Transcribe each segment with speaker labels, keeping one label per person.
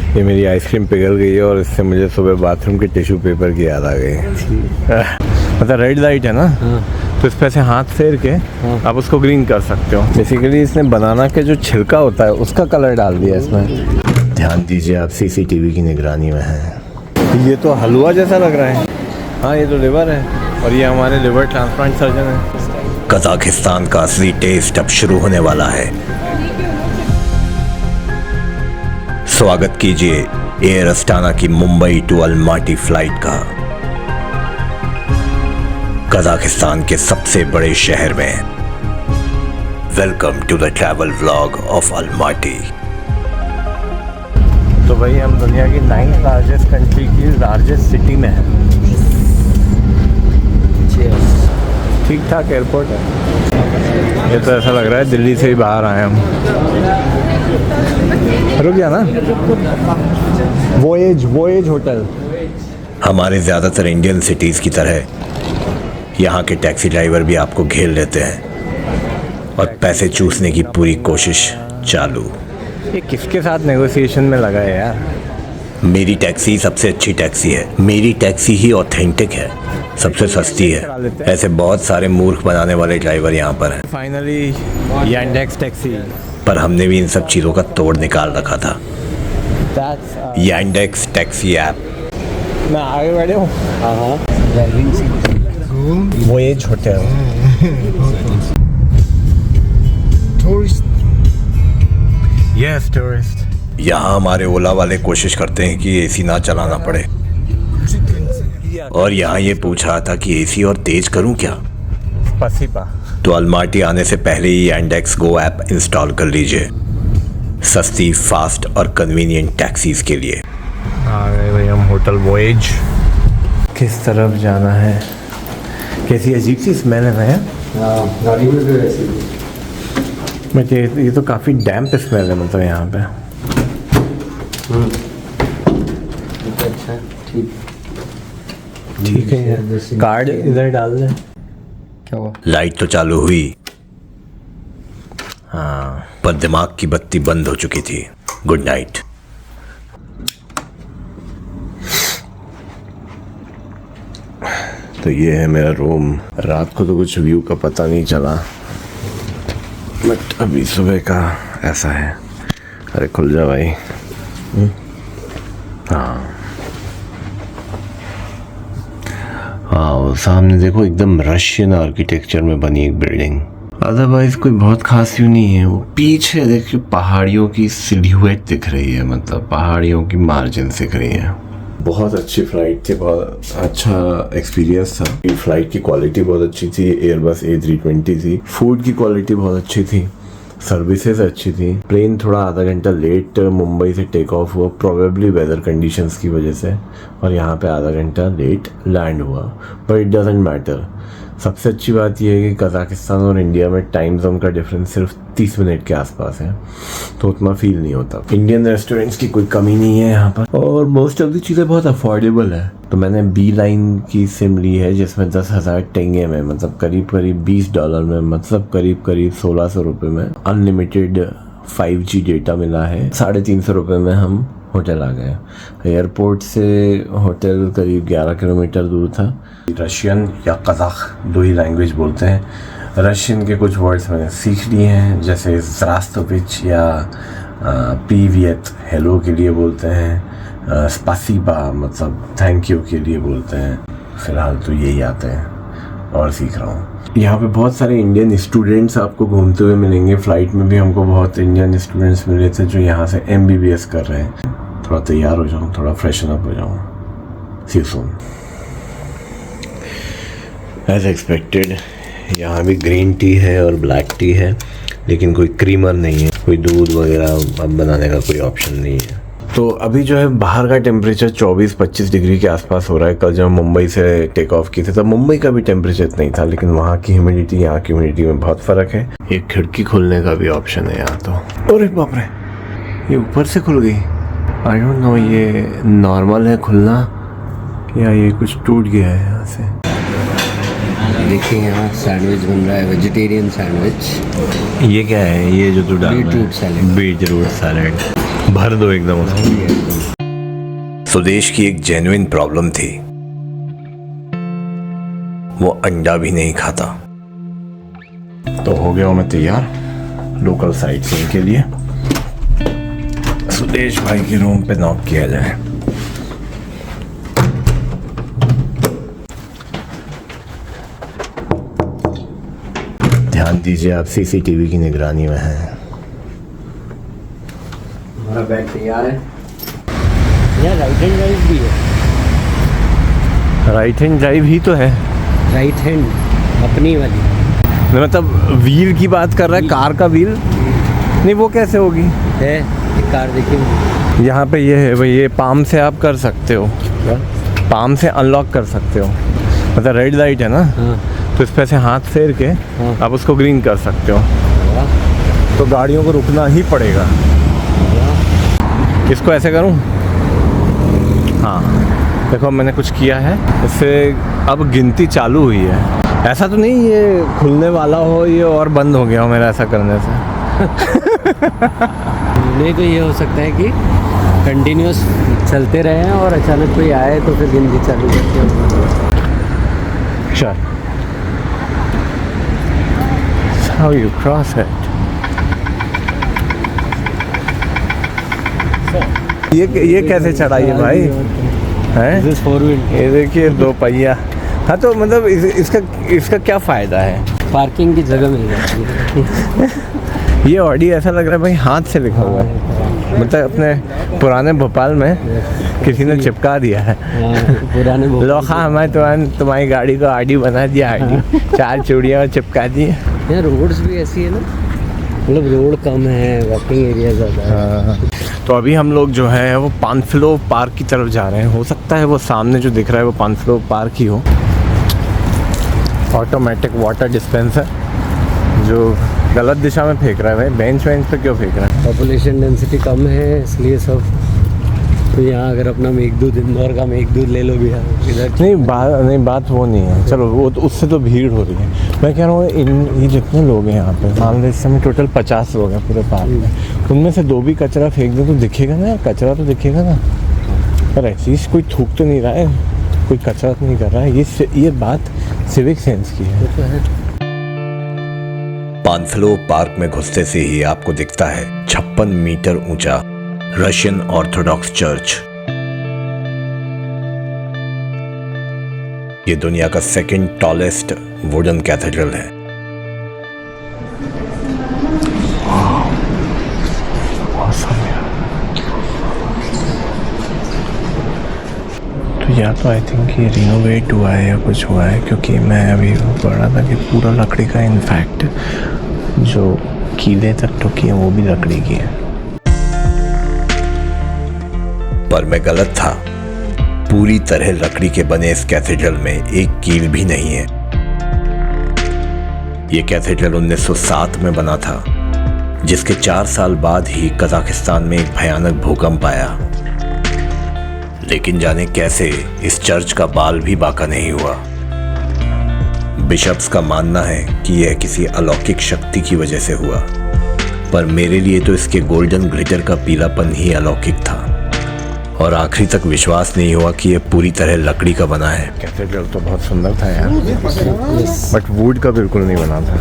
Speaker 1: ये मेरी आइसक्रीम पिघल गई है और इससे मुझे सुबह बाथरूम के टिश्यू पेपर की याद आ गई। मतलब रेड लाइट है ना, तो इस पर से हाथ फेर के आप उसको ग्रीन कर सकते हो। बेसिकली इसने बनाना के जो छिलका होता है उसका कलर डाल दिया इसमें। ध्यान दीजिए, आप सीसीटीवी की निगरानी में हैं। ये तो हलवा जैसा लग रहा है। हाँ, ये तो लिवर है और ये हमारे लिवर ट्रांसप्लांट सर्जन है।
Speaker 2: कजाकिस्तान का असली टेस्ट अब शुरू होने वाला है। स्वागत कीजिए एयर अस्टाना की मुंबई टू अलमाटी फ्लाइट का। कजाकिस्तान के सबसे बड़े शहर में। Welcome to the travel vlog of Almaty.
Speaker 1: तो भाई हम दुनिया की 9th लार्जेस्ट कंट्री की लार्जेस्ट सिटी में हैं। ठीक ठाक एयरपोर्ट है। ये तो ऐसा लग रहा है दिल्ली से ही बाहर आए हम। रुक गया ना, वोएज होटल।
Speaker 2: हमारे ज़्यादातर इंडियन सिटीज़ की तरह यहाँ के टैक्सी ड्राइवर भी आपको घेर लेते हैं और पैसे चूसने की पूरी कोशिश चालू।
Speaker 1: ये किसके साथ नेगोशिएशन में लगा है यार?
Speaker 2: मेरी टैक्सी सबसे अच्छी टैक्सी है। मेरी टैक्सी ही ऑथेंटिक है, सबसे सस्ती है। ऐसे बहुत सारे मूर्ख बनाने वाले ड्राइवर यहाँ पर हैं।
Speaker 1: Finally Yandex taxi.
Speaker 2: पर हमने भी इन सब चीज़ों का तोड़ निकाल रखा था। Yandex taxi app.
Speaker 1: मैं आगे बैठे हूँ। Voyage hotel. Yes, tourist.
Speaker 2: यहाँ हमारे ओला वाले कोशिश करते हैं कि एसी ना चलाना पड़े, और यहाँ ये पूछ रहा था कि एसी और तेज करूँ क्या।
Speaker 1: पसीपा।
Speaker 2: तो अलमाटी आने से पहले ही यांडेक्स गो ऐप इंस्टॉल कर लीजिए, सस्ती, फास्ट और कन्वीनियंट टैक्सीज के लिए।
Speaker 1: आ गए भाई हम होटल वोएज। किस तरफ जाना है? कैसी अजीब सी स्मेल है ना
Speaker 3: गाड़ी में भी वैसी।
Speaker 1: बट ये तो काफ़ी डैम्प स्मेल है मतलब यहाँ पे।
Speaker 3: अच्छा,
Speaker 1: ठीक है यार। कार्ड इधर डाल दे।
Speaker 3: क्या हुआ?
Speaker 2: लाइट तो चालू हुई, हाँ, पर दिमाग की बत्ती बंद हो चुकी थी। Good night.
Speaker 1: तो ये है मेरा रूम। रात को तो कुछ व्यू का पता नहीं चला, बट अभी सुबह का ऐसा है। अरे खुल जा भाई। हाँ, हाँ, सामने देखो एकदम रशियन आर्किटेक्चर में बनी एक बिल्डिंग। अदरवाइज कोई बहुत खास व्यू नहीं है। वो पीछे देखिए पहाड़ियों की सिल्हुएट दिख रही है, मतलब पहाड़ियों की मार्जिन दिख रही है। बहुत अच्छी फ्लाइट थी, बहुत अच्छा एक्सपीरियंस था। फ्लाइट की क्वालिटी बहुत अच्छी थी। एयरबस A320 थी। फूड की क्वालिटी बहुत अच्छी थी। सर्विसेज अच्छी थी। प्लेन थोड़ा आधा घंटा लेट मुंबई से टेक ऑफ हुआ, प्रोबेबली वेदर कंडीशंस की वजह से, और यहाँ पे आधा घंटा लेट लैंड हुआ, बट इट डजंट मैटर। सबसे अच्छी बात यह है कि कजाकिस्तान और इंडिया में टाइम जोन का डिफरेंस सिर्फ 30 मिनट के आसपास है, तो उतना फील नहीं होता। इंडियन रेस्टोरेंट्स की कोई कमी नहीं है यहाँ पर, और मोस्ट ऑफ द चीज़ें बहुत अफोर्डेबल है। तो मैंने बी लाइन की सिम ली है जिसमें 10,000 टेंगे में, मतलब करीब करीब $20 में, मतलब करीब करीब 1600 रुपये में अनलिमिटेड 5G डेटा मिला है। 350 रुपये में हम होटल आ गए। एयरपोर्ट से होटल करीब 11 किलोमीटर दूर था। रशियन या कज़ाक दो ही लैंग्वेज बोलते हैं। रशियन के कुछ वर्ड्स मैंने सीख लिए हैं, जैसे ज़रास्तोविच या पीवियत हेलो के लिए बोलते हैं, स्पासिबा मतलब थैंक यू के लिए बोलते हैं। फ़िलहाल तो यही आते हैं और सीख रहा हूँ। यहाँ पे बहुत सारे इंडियन स्टूडेंट्स आपको घूमते हुए मिलेंगे। फ़्लाइट में भी हमको बहुत इंडियन स्टूडेंट्स मिले थे जो यहाँ से MBBS कर रहे हैं। थोड़ा तैयार हो जाऊँ, थोड़ा फ्रेशन अप हो जाऊँ। सी यू सून। एज एक्सपेक्टेड यहाँ भी ग्रीन टी है और ब्लैक टी है, लेकिन कोई क्रीमर नहीं है, कोई दूध वगैरह अब बनाने का कोई ऑप्शन नहीं है। तो अभी जो है बाहर का टेम्परेचर 24-25 डिग्री के आसपास हो रहा है। कल जब मुंबई से टेक ऑफ की थी तब मुंबई का भी टेम्परेचर इतना ही था, लेकिन वहाँ की ह्यूमिडिटी यहाँ की ह्यूमिडिटी में बहुत फ़र्क है। एक खिड़की खोलने का भी ऑप्शन है यहाँ तो। अरे बाप रे, ये ऊपर से खुल गई। आई डोंट नो ये नॉर्मल है खुलना या ये कुछ टूट गया है यहाँ से।
Speaker 3: देखिए यहाँ सैंडविच बन रहा है, वेजिटेरियन सैंडविच।
Speaker 1: ये क्या है? ये जो तू डाल रहा है?
Speaker 3: Beetroot salad.
Speaker 1: Beetroot salad.
Speaker 2: भर दो एकदम उसको। सुदेश की एक जेन्युइन प्रॉब्लम थी, वो अंडा भी नहीं खाता। तो हो गया हूं मैं तैयार लोकल साइट सीइंग के लिए। सुदेश भाई के रूम पे नॉक किया जाए। ध्यान दीजिए, आप सीसीटीवी की निगरानी में हैं।
Speaker 3: हमारा बैग तैयार है। यार राइट हैंड ड्राइव भी है।
Speaker 2: राइट हैंड ड्राइव ही तो है।
Speaker 3: राइट हैंड अपनी वाली
Speaker 2: मतलब व्हील की बात कर रहा है, कार का व्हील नहीं, वो कैसे होगी?
Speaker 3: है एक कार देखिए
Speaker 2: यहाँ पे ये है भाई, ये पाम से आप कर सकते हो, पाम से अनलॉक कर सकते हो। मतलब रेड लाइट है ना,
Speaker 3: हाँ।
Speaker 2: तो इस पे से हाथ फेर के
Speaker 3: हाँ।
Speaker 2: आप उसको ग्रीन कर सकते हो। तो गाड़ियों को रुकना ही पड़ेगा। इसको ऐसे करूँ? हाँ देखो मैंने कुछ किया है, इससे अब गिनती चालू हुई है। ऐसा तो नहीं ये खुलने वाला हो ये और बंद हो गया हो मेरा ऐसा करने से।
Speaker 3: नहीं तो ये हो सकता है कि कंटिन्यूस चलते रहे हैं और अचानक कोई आए तो फिर गिनती चालू करते हो।
Speaker 2: चल how you cross it। ये कैसे चढ़ाई है भाई? हैं?
Speaker 3: This is four wheel।
Speaker 2: ये देखिए दो पहिया। हाँ तो मतलब इसका क्या फ़ायदा है?
Speaker 3: पार्किंग की जगह मिल जाती है।
Speaker 2: ये ऑडी ऐसा लग रहा है भाई हाथ से लिखा हुआ है, मतलब अपने पुराने भोपाल में किसी ने चिपका दिया है।
Speaker 3: पुराने
Speaker 2: लोखा हमारे तुम्हारी गाड़ी को आडी बना दिया, आडी 4 चूड़ियाँ चिपका दी।
Speaker 3: यहाँ रोड्स भी ऐसी है ना, मतलब रोड कम है, वॉकिंग एरिया ज़्यादा है।
Speaker 2: तो अभी हम लोग जो है वो पानफ्लो पार्क की तरफ जा रहे हैं। हो सकता है वो सामने जो दिख रहा है वो पानफ्लो पार्क ही हो। ऑटोमेटिक वाटर डिस्पेंसर जो गलत दिशा में फेंक रहा है भाई, बेंच पे क्यों फेंक रहा है?
Speaker 3: पॉपुलेशन डेंसिटी कम है इसलिए सब। तो यहाँ अगर अपना मेघदूत, इंदौर का मेघदूत ले लो भी इधर।
Speaker 2: नहीं बात वो नहीं है, चलो वो तो उससे तो भीड़ हो रही है। मैं कह रहा हूँ ये जितने लोग हैं यहाँ पे, मान लो इस समय टोटल 50 लोग हैं पूरे पार्क में, उनमें से 2 भी कचरा फेंक दो तो दिखेगा ना, कचरा तो दिखेगा ना। पर एटलीस्ट कोई थूक तो नहीं रहा है, कोई कचरा तो नहीं कर रहा है। ये बात सिविक सेंस की है। पानफ्लो पार्क में घुसते से ही आपको दिखता है 56 मीटर ऊंचा रशियन ऑर्थोडॉक्स चर्च। ये दुनिया का 2nd टॉलेस्ट वुडन कैथेड्रल है। तो या तो आई थिंक ये रिनोवेट हुआ है या कुछ हुआ है, क्योंकि मैं अभी पढ़ रहा था कि पूरा लकड़ी का, इनफैक्ट जो कीलें तक ठुकी हैं वो भी लकड़ी की है। पर मैं गलत था, पूरी तरह लकड़ी के बने इस कैथेड्रल में एक कील भी नहीं है। ये कैथेड्रल 1907 में बना था, जिसके 4 साल बाद ही कजाकिस्तान में एक भयानक भूकंप आया। लेकिन जाने कैसे इस चर्च का बाल भी बाका नहीं हुआ। बिशप्स का मानना है कि यह किसी अलौकिक शक्ति की वजह से हुआ, पर मेरे लिए तो इसके गोल्डन ग्लिटर का पीलापन ही अलौकिक था और आखिरी तक विश्वास नहीं हुआ कि यह पूरी तरह लकड़ी का बना है। कैथेड्रल तो बहुत सुंदर था यार, बट वुड का बिल्कुल नहीं बना था।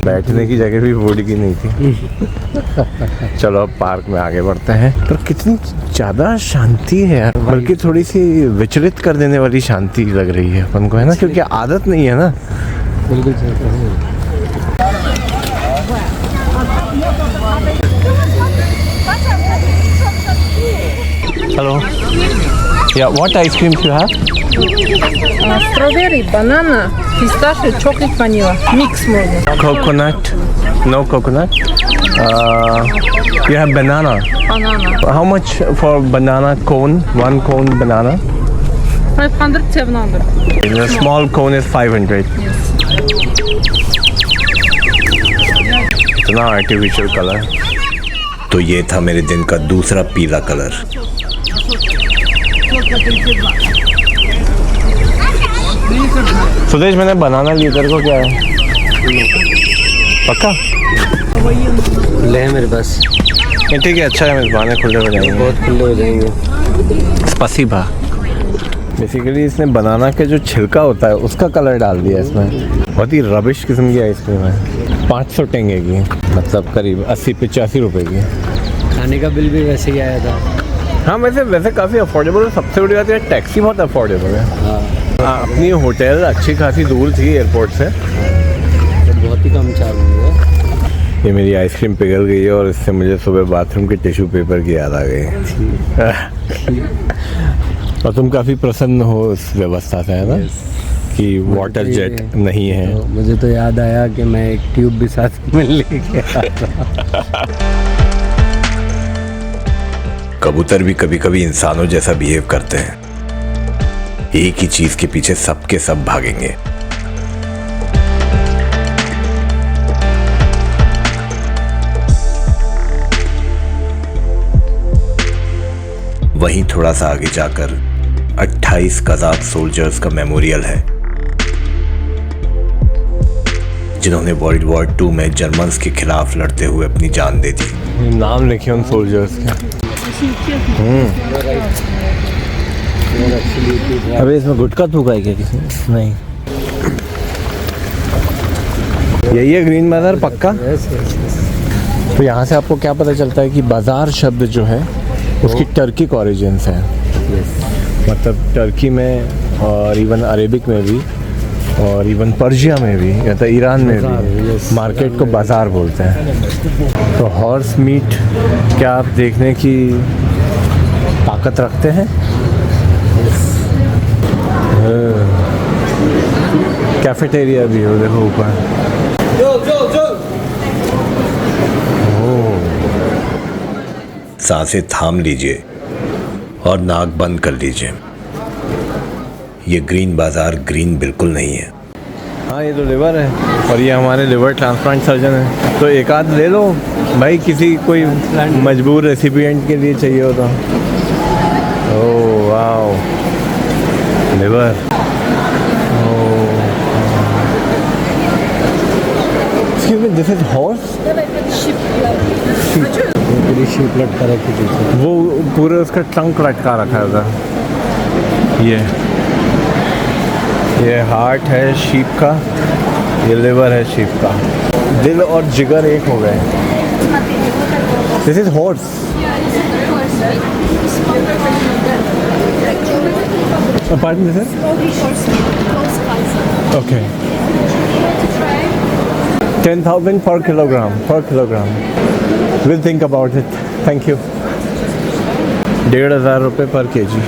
Speaker 2: बैठने की जगह भी वुड की नहीं थी। चलो अब पार्क में आगे बढ़ते हैं। पर कितनी ज़्यादा शांति है यार, बल्कि थोड़ी सी विचलित कर देने वाली शांति लग रही है अपन को, है ना, क्योंकि आदत नहीं है ना।
Speaker 3: बिल्कुल।
Speaker 2: हेलो, या what ice cream you have?
Speaker 4: Strawberry, banana, pistachio, chocolate, vanilla. Mix можно.
Speaker 2: Coconut? No coconut? You have banana.
Speaker 4: Banana.
Speaker 2: How much for banana cone? 1 cone banana?
Speaker 4: 500, 700.
Speaker 2: The small cone is 500.
Speaker 4: Yes.
Speaker 2: इतना आर्टिफिशियल कलर। तो ये था मेरे दिन का दूसरा पीला colour. Sudesh मैंने बनाना लिया, तेरे को क्या है? पक्का?
Speaker 3: ले मेरे पास।
Speaker 1: ठीक है, अच्छा है, मेज़बान खुले हो जाएंगे,
Speaker 3: बहुत खुले हो जाएंगे।
Speaker 1: स्पसीबा। बेसिकली इसने बनाना के जो छिलका होता है उसका कलर डाल दिया इसमें। बहुत ही रबिश किस्म की आइसक्रीम है। 500 टेंगे की, मतलब करीब 80-85 रुपए की।
Speaker 3: खाने का बिल भी वैसे ही आया था।
Speaker 1: हाँ, वैसे काफ़ी अफोर्डेबल है। सबसे बड़ी बात है टैक्सी बहुत अफोर्डेबल है। हाँ, अपनी होटल अच्छी खासी दूर थी एयरपोर्ट से,
Speaker 3: तो बहुत ही कम चार्ज हुआ।
Speaker 1: ये मेरी आइसक्रीम पिघल गई है और इससे मुझे सुबह बाथरूम के टिश्यू पेपर की याद आ गई। और तुम काफ़ी प्रसन्न हो इस व्यवस्था से, है ना? कि वाटर जेट नहीं है।
Speaker 3: तो मुझे तो याद आया कि मैं एक ट्यूब भी साथ में लेके आया।
Speaker 2: कबूतर भी कभी कभी इंसानों जैसा बिहेव करते हैं। एक ही चीज के पीछे सबके सब भागेंगे। वहीं थोड़ा सा आगे जाकर 28 कज़ाक सोल्जर्स का मेमोरियल है, जिन्होंने वर्ल्ड वॉर 2 में जर्मन्स के खिलाफ लड़ते हुए अपनी जान दे दी।
Speaker 1: नाम लिखे उन सोल्जर्स के।
Speaker 5: अबे इसमें गुटखा थूका है क्या किसी ने? नहीं।
Speaker 1: यही है ग्रीन बाजार पक्का। तो यहाँ से आपको क्या पता चलता है कि बाजार शब्द जो है उसकी टर्किक ओरिजिन्स है। मतलब टर्की में और इवन अरेबिक में भी और इवन पर्शिया में भी या तो ईरान में भी मार्केट को बाज़ार बोलते हैं। तो हॉर्स मीट क्या आप देखने की ताकत रखते हैं? कैफेटेरिया भी हो, देखो ऊपर।
Speaker 2: सांसें थाम लीजिए और नाक बंद कर लीजिए। ये ग्रीन बाजार ग्रीन बिल्कुल नहीं है।
Speaker 1: हाँ, ये तो लिवर है और ये हमारे लिवर ट्रांसप्लांट सर्जन है। तो एक आध ले लो भाई, किसी कोई मजबूर रेसिपिएंट के लिए चाहिए हो तो। Oh wow, liver. This is horse.
Speaker 3: पूरी शीप लटका रखी थी।
Speaker 1: वो पूरे उसका ट्रंक लटका रखा है उधर। ये हार्ट है शीप का, ये लिवर है शीप का। दिल और जिगर एक हो गए। This is horse. Pardon, this is? Okay. 10,000 per kilogram. We'll think about it. Thank you. 1,500 रुपये पर केजी।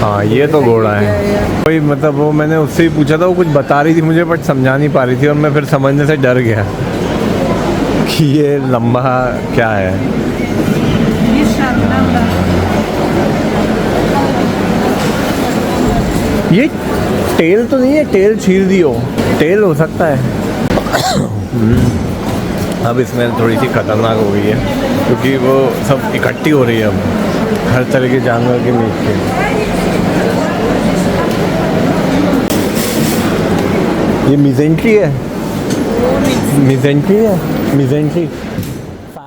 Speaker 1: हाँ, ये तो घोड़ा है कोई, मतलब वो मैंने उससे ही पूछा था, वो कुछ बता रही थी मुझे बट समझा नहीं पा रही थी और मैं फिर समझने से डर गया कि ये लंबा क्या है। ये टेल तो नहीं है, टेल छील दी हो, टेल हो सकता है। अब इसमें थोड़ी सी खतरनाक हो गई है क्योंकि वो सब इकट्ठी हो रही है अब हर तरह के जानवर के मीट के। ये मिजेंट्री है।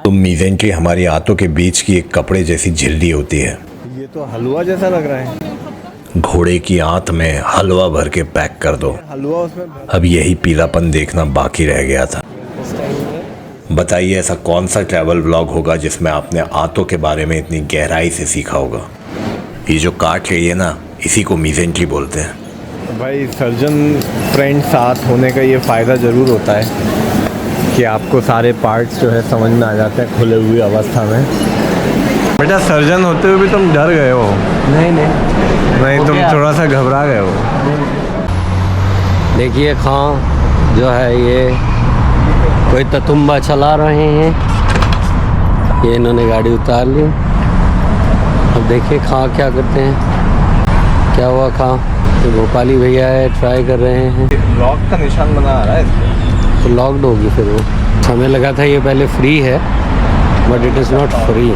Speaker 2: तो मिजेंट्री हमारी आंतों के बीच की एक कपड़े जैसी झिल्ली होती है।
Speaker 1: ये तो हलवा जैसा लग रहा है।
Speaker 2: घोड़े की आंत में हलवा भर के पैक कर दो।
Speaker 1: हलवा उसमें।
Speaker 2: अब यही पीलापन देखना बाकी रह गया था। बताइए ऐसा कौन सा ट्रैवल व्लॉग होगा जिसमें आपने आंतों के बारे में इतनी गहराई से सीखा होगा। ये जो काट रही है ना, इसी को मिजेंट्री बोलते हैं।
Speaker 1: भाई सर्जन फ्रेंड साथ होने का ये फ़ायदा ज़रूर होता है कि आपको सारे पार्ट्स जो है समझ में आ जाते हैं खुले हुई अवस्था में। बेटा सर्जन होते हुए भी तुम डर गए हो? नहीं, तुम थोड़ा सा घबरा गए हो।
Speaker 3: देखिए खां जो है ये कोई ततुम्बा चला रहे हैं। ये इन्होंने गाड़ी उतार ली। अब देखिए खां क्या करते हैं। क्या हुआ खां? तो भोपाली भैया है, ट्राई कर रहे हैं।
Speaker 1: लॉक का निशान बना आ रहा है इसको।
Speaker 3: तो लॉक्ड होगी फिर वो। हमें लगा था ये पहले फ्री है but it is not free.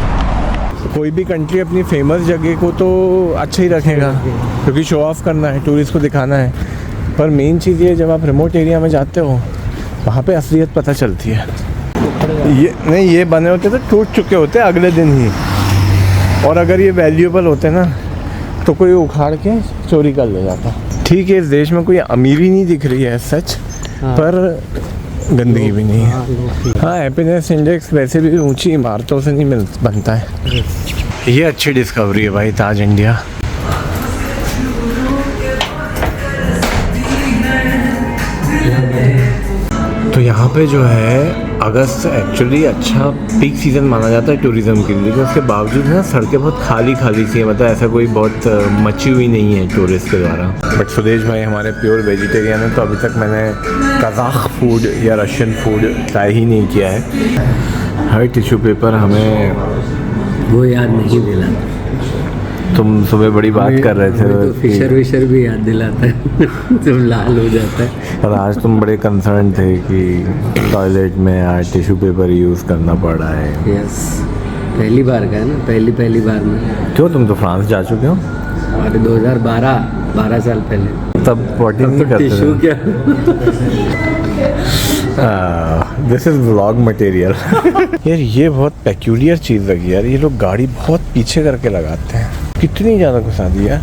Speaker 1: कोई भी कंट्री अपनी फेमस जगह को तो अच्छा ही रखेगा क्योंकि शो ऑफ करना है, टूरिस्ट को दिखाना है। पर मेन चीज़ ये, जब आप रिमोट एरिया में जाते हो वहाँ पे असलियत पता चलती है। ये नहीं, ये बने होते तो टूट चुके होते अगले दिन ही, और अगर ये वैल्यूएबल होते ना तो कोई उखाड़ के चोरी कर ले जाता। ठीक है, इस देश में कोई अमीरी नहीं दिख रही है सच, पर गंदगी भी नहीं है। हाँ, हैप्पीनेस इंडेक्स वैसे भी ऊंची इमारतों से नहीं बनता है। ये अच्छी डिस्कवरी है भाई, ताज इंडिया। तो यहाँ पे जो है अगस्त एक्चुअली अच्छा पीक सीज़न माना जाता है टूरिज़्म के लिए, लेकिन उसके बावजूद ना सड़कें बहुत खाली सी हैं, मतलब ऐसा कोई बहुत मची हुई नहीं है टूरिस्ट के द्वारा। बट सुदेश भाई हमारे प्योर वेजिटेरियन है, तो अभी तक मैंने कज़ाक फूड या रशियन फूड ट्राई ही नहीं किया है। हर टिश्यू पेपर हमें
Speaker 3: वो याद नहीं दिलाता।
Speaker 1: तुम सुबह बड़ी बात कर रहे थे
Speaker 3: तो फिशर भी याद दिलाता है तुम लाल हो जाता है।
Speaker 1: पर आज तुम बड़े कंसर्न थे कि टॉयलेट में यार टिश्यू पेपर यूज़ करना पड़ रहा है।
Speaker 3: यस, पहली बार का है ना, पहली बार में।
Speaker 1: क्यों, तुम तो फ्रांस जा चुके हो?
Speaker 3: अरे 12 साल पहले।
Speaker 1: तब पॉटी नहीं करते
Speaker 3: टिश्यू क्या?
Speaker 1: This is vlog material. यार ये बहुत पेक्यूलियर चीज़ लगी यार, ये लोग गाड़ी बहुत पीछे करके लगाते हैं, कितनी ज़्यादा घुसा दी है।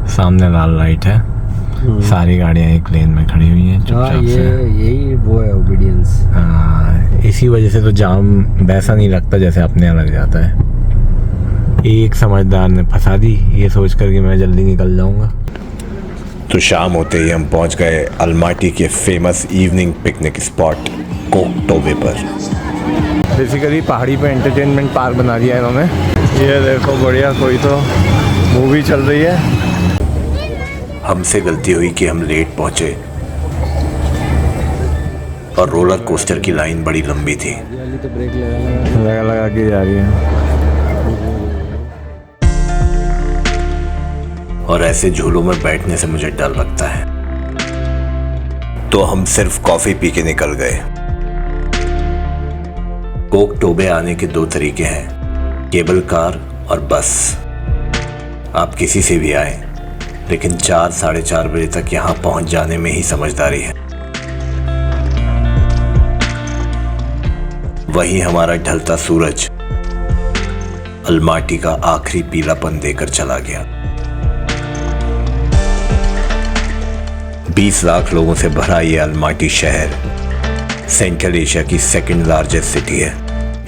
Speaker 1: सामने लाल लाइट है, सारी गाड़ियाँ एक लेन में खड़ी हुई हैं चुपचाप से।
Speaker 3: यही वो है ओबीडियंस।
Speaker 1: हाँ, इसी वजह से तो जाम वैसा नहीं लगता जैसे अपने यहाँ लग जाता है। एक समझदार ने फंसा दी ये सोच कर कि मैं जल्दी निकल जाऊंगा।
Speaker 2: तो शाम होते ही हम पहुंच गए अल्माटी के फेमस इवनिंग पिकनिक स्पॉट कोकटोबे पर।
Speaker 1: बेसिकली पहाड़ी पे एंटरटेनमेंट पार्क बना दिया इन्होंने। ये देखो बढ़िया, कोई तो मूवी चल रही है।
Speaker 2: हमसे गलती हुई कि हम लेट पहुंचे और रोलर कोस्टर की लाइन बड़ी लंबी थी।
Speaker 3: तो ब्रेक
Speaker 1: लगा के जा रही है।
Speaker 2: और ऐसे झूलों में बैठने से मुझे डर लगता है, तो हम सिर्फ कॉफी पी के निकल गए। कोकटोबे आने के 2 तरीके हैं, केबल कार और बस। आप किसी से भी आए, लेकिन 4 साढ़े 4 बजे तक यहाँ पहुँच जाने में ही समझदारी है। वहीं हमारा ढलता सूरज अल्माटी का आखिरी पीलापन देकर चला गया। 20 लाख लोगों से भरा ये अल्माटी शहर सेंट्रल एशिया की 2nd लार्जेस्ट सिटी है।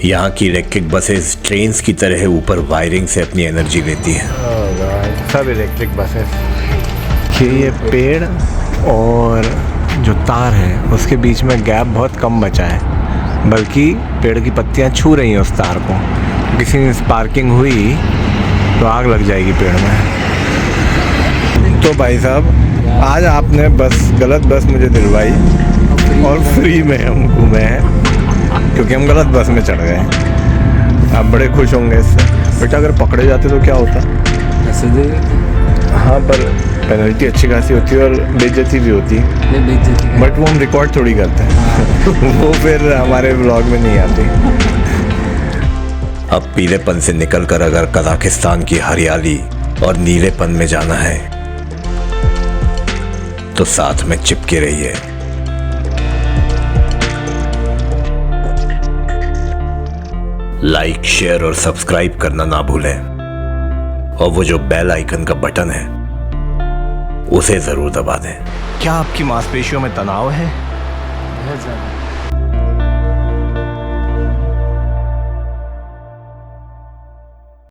Speaker 2: यहाँ की इलेक्ट्रिक बसेस ट्रेन्स की तरह ऊपर वायरिंग से अपनी एनर्जी लेती हैं।
Speaker 1: सब इलेक्ट्रिक बसेस। ये पेड़ और जो तार है उसके बीच में गैप बहुत कम बचा है, बल्कि पेड़ की पत्तियाँ छू रही हैं उस तार को। किसी ने स्पार्किंग हुई तो आग लग जाएगी पेड़ में। तो भाई साहब, आज आपने गलत बस मुझे दिलवाई और फ्री में हम घूमे हैं, क्योंकि हम गलत बस में चढ़ गए। आप बड़े खुश होंगे इससे। बेटा अगर पकड़े जाते तो क्या होता?
Speaker 3: ऐसे दे।
Speaker 1: हाँ, पर पेनल्टी अच्छी खासी होती है और बेइज्जती भी होती है, बट वो हम रिकॉर्ड थोड़ी करते हैं। वो फिर हमारे व्लॉग में नहीं आती।
Speaker 2: अब पीलेपन से निकलकर अगर कजाकिस्तान की हरियाली और नीलेपन में जाना है तो साथ में चिपके रहिए। लाइक, शेयर और सब्सक्राइब करना ना भूलें, और वो जो बेल आइकन का बटन है उसे जरूर दबा दें।
Speaker 1: क्या आपकी मांसपेशियों में तनाव है?
Speaker 3: बहुत ज़्यादा।